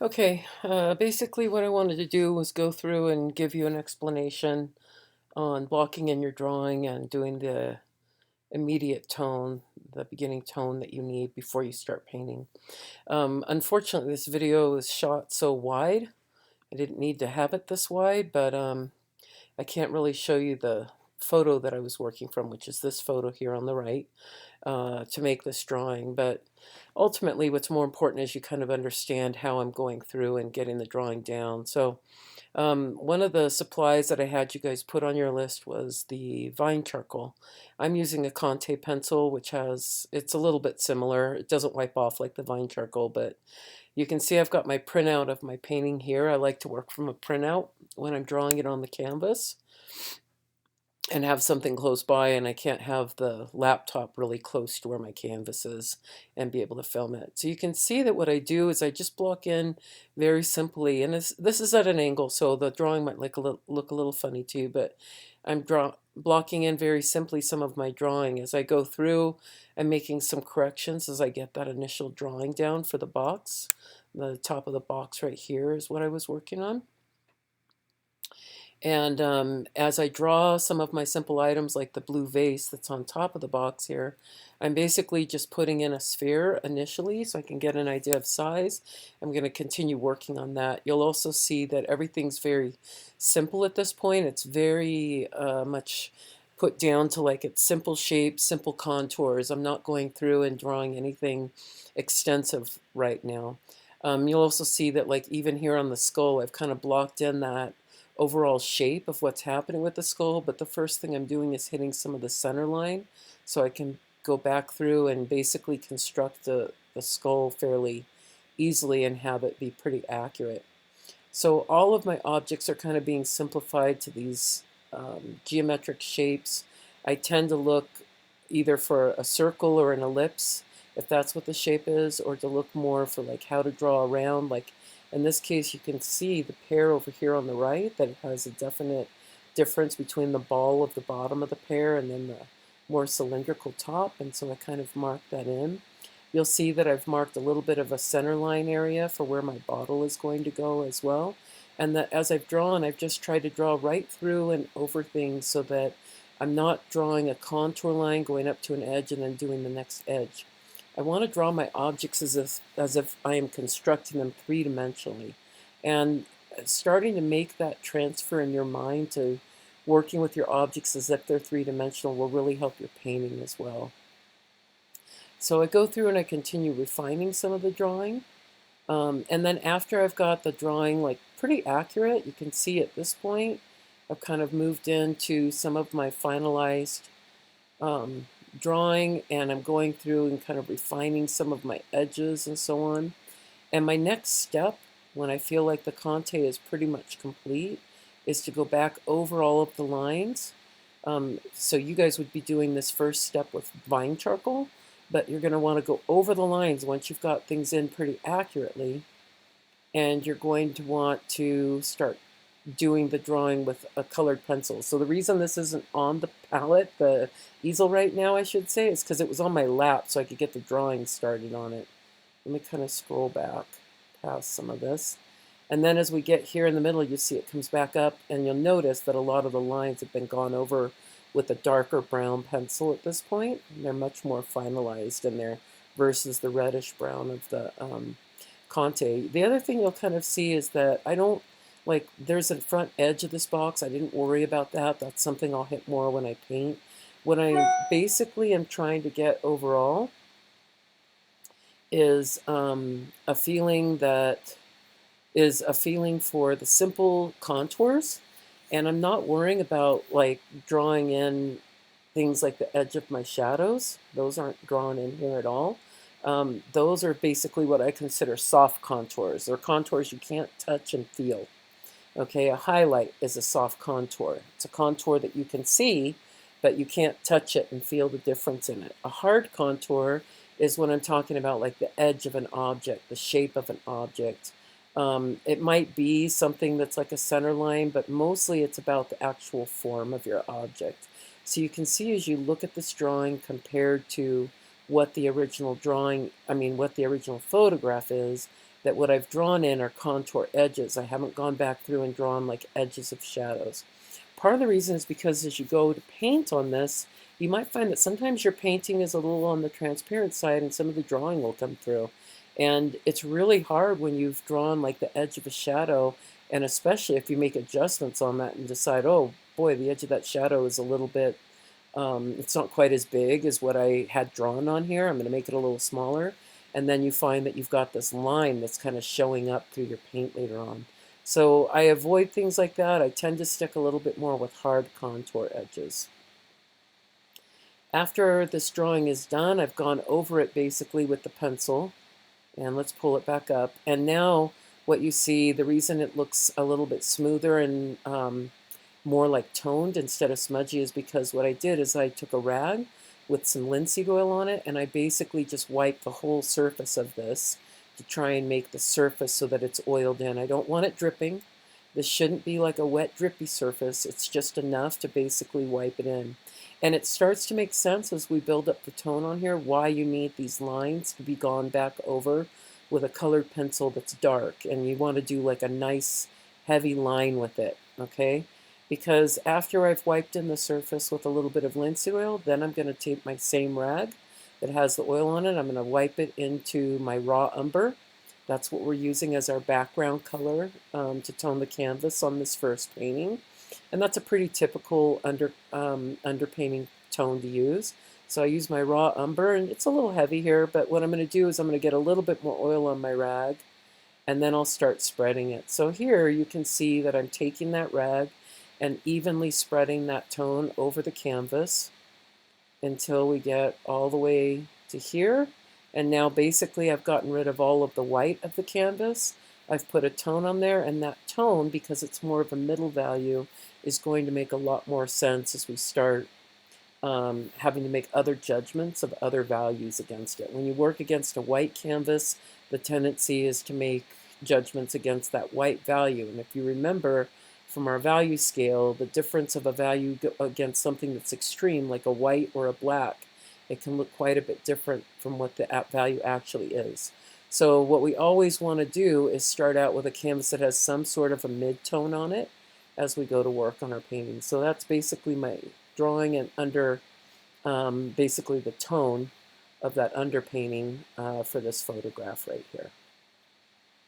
Okay, basically what I wanted to do was go through and give you an explanation on blocking in your drawing and doing the immediate tone, the beginning tone that you need before you start painting. Unfortunately, this video is shot so wide. I didn't need to have it this wide, but I can't really show you the photo that I was working from, which is this photo here on the right, to make this drawing. But ultimately, what's more important is you kind of understand how I'm going through and getting the drawing down. So one of the supplies that I had you guys put on your list was the vine charcoal. I'm using a Conte pencil, which it's a little bit similar. It doesn't wipe off like the vine charcoal, but you can see I've got my printout of my painting here. I like to work from a printout when I'm drawing it on the canvas and have something close by, and I can't have the laptop really close to where my canvas is and be able to film it. So you can see that what I do is I just block in very simply, and this is at an angle, so the drawing might look a little funny too, but I'm blocking in very simply some of my drawing. As I go through, I'm making some corrections as I get that initial drawing down for the box. The top of the box right here is what I was working on. And as I draw some of my simple items like the blue vase that's on top of the box here, I'm basically just putting in a sphere initially so I can get an idea of size. I'm going to continue working on that. You'll also see that everything's very simple at this point. It's very much put down to like it's simple shapes, simple contours. I'm not going through and drawing anything extensive right now. You'll also see that like even here on the skull, I've kind of blocked in that overall shape of what's happening with the skull, but the first thing I'm doing is hitting some of the center line so I can go back through and basically construct the skull fairly easily and have it be pretty accurate. So all of my objects are kind of being simplified to these geometric shapes. I tend to look either for a circle or an ellipse, if that's what the shape is, or to look more for like how to draw around. Like in this case, you can see the pear over here on the right, that it has a definite difference between the ball of the bottom of the pear and then the more cylindrical top, and so I kind of marked that in. You'll see that I've marked a little bit of a center line area for where my bottle is going to go as well. And that as I've drawn, I've just tried to draw right through and over things so that I'm not drawing a contour line going up to an edge and then doing the next edge. I want to draw my objects as if I am constructing them three-dimensionally. And starting to make that transfer in your mind to working with your objects as if they're three-dimensional will really help your painting as well. So I go through and I continue refining some of the drawing. And then after I've got the drawing like pretty accurate, you can see at this point, I've kind of moved into some of my finalized drawing, and I'm going through and kind of refining some of my edges and so on. And my next step, when I feel like the Conte is pretty much complete, is to go back over all of the lines. So you guys would be doing this first step with vine charcoal, but you're going to want to go over the lines once you've got things in pretty accurately, and you're going to want to start doing the drawing with a colored pencil. So the reason this isn't on the palette, the easel right now, I should say, is because it was on my lap so I could get the drawing started on it. Let me kind of scroll back past some of this. And then as we get here in the middle, you see it comes back up, and you'll notice that a lot of the lines have been gone over with a darker brown pencil at this point. And they're much more finalized in there versus the reddish brown of the Conte. The other thing you'll kind of see is that I don't, like, there's a front edge of this box. I didn't worry about that. That's something I'll hit more when I paint. What I basically am trying to get overall is a feeling that is a feeling for the simple contours, and I'm not worrying about like drawing in things like the edge of my shadows. Those aren't drawn in here at all. Those are basically what I consider soft contours. They're contours you can't touch and feel. Okay, a highlight is a soft contour. It's a contour that you can see, but you can't touch it and feel the difference in it. A hard contour is when I'm talking about like the edge of an object, the shape of an object. It might be something that's like a center line, but mostly it's about the actual form of your object. So you can see as you look at this drawing compared to what the original drawing, what the original photograph is, that what I've drawn in are contour edges. I haven't gone back through and drawn like edges of shadows. Part of the reason is because as you go to paint on this, you might find that sometimes your painting is a little on the transparent side and some of the drawing will come through. And it's really hard when you've drawn like the edge of a shadow, and especially if you make adjustments on that and decide, oh boy, the edge of that shadow is a little bit, it's not quite as big as what I had drawn on here. I'm going to make it a little smaller. And then you find that you've got this line that's kind of showing up through your paint later on. So I avoid things like that. I tend to stick a little bit more with hard contour edges. After this drawing is done, I've gone over it basically with the pencil. And let's pull it back up. And now what you see, the reason it looks a little bit smoother and more like toned instead of smudgy is because what I did is I took a rag with some linseed oil on it and I basically just wiped the whole surface of this to try and make the surface so that it's oiled in. I don't want it dripping. This shouldn't be like a wet drippy surface. It's just enough to basically wipe it in. And it starts to make sense as we build up the tone on here why you need these lines to be gone back over with a colored pencil that's dark. And you want to do like a nice heavy line with it, okay? Because after I've wiped in the surface with a little bit of linseed oil, then I'm going to take my same rag that has the oil on it. I'm going to wipe it into my raw umber. That's what we're using as our background color to tone the canvas on this first painting. And that's a pretty typical underpainting tone to use. So I use my raw umber, and it's a little heavy here, but what I'm going to do is I'm going to get a little bit more oil on my rag, and then I'll start spreading it. So here you can see that I'm taking that rag and evenly spreading that tone over the canvas until we get all the way to here. And now basically I've gotten rid of all of the white of the canvas. I've put a tone on there, and that tone, because it's more of a middle value, is going to make a lot more sense as we start having to make other judgments of other values against it. When you work against a white canvas, the tendency is to make judgments against that white value. And if you remember from our value scale, the difference of a value against something that's extreme, like a white or a black, it can look quite a bit different from what the value actually is. So what we always want to do is start out with a canvas that has some sort of a mid-tone on it as we go to work on our painting. So that's basically my drawing and under basically the tone of that underpainting for this photograph right here.